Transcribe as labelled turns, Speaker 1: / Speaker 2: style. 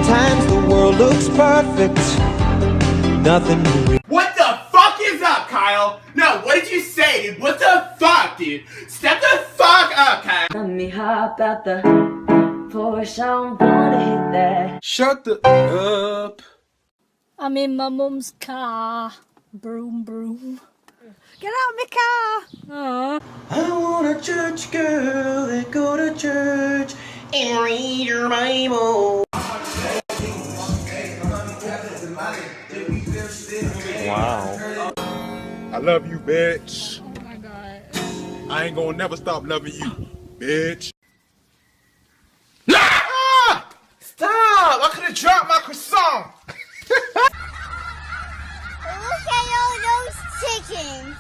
Speaker 1: Sometimes the world looks perfect, nothing to read.
Speaker 2: What the fuck is up, Kyle? No, what did you say, dude? What the fuck, dude? Step the fuck up, Kyle.
Speaker 3: Let me hop out the Porsche, I don't wanna hit that.
Speaker 4: Shut the up.
Speaker 5: I'm in my mum's car. Broom, broom. Get out of my car. Aww.
Speaker 1: I want a church girl that go to church and read your Bible.
Speaker 4: Wow. I love you, bitch.
Speaker 5: Oh my god.
Speaker 4: I ain't gonna never stop loving you, bitch.
Speaker 2: Stop! I could have dropped my croissant.
Speaker 6: Look at all those chickens.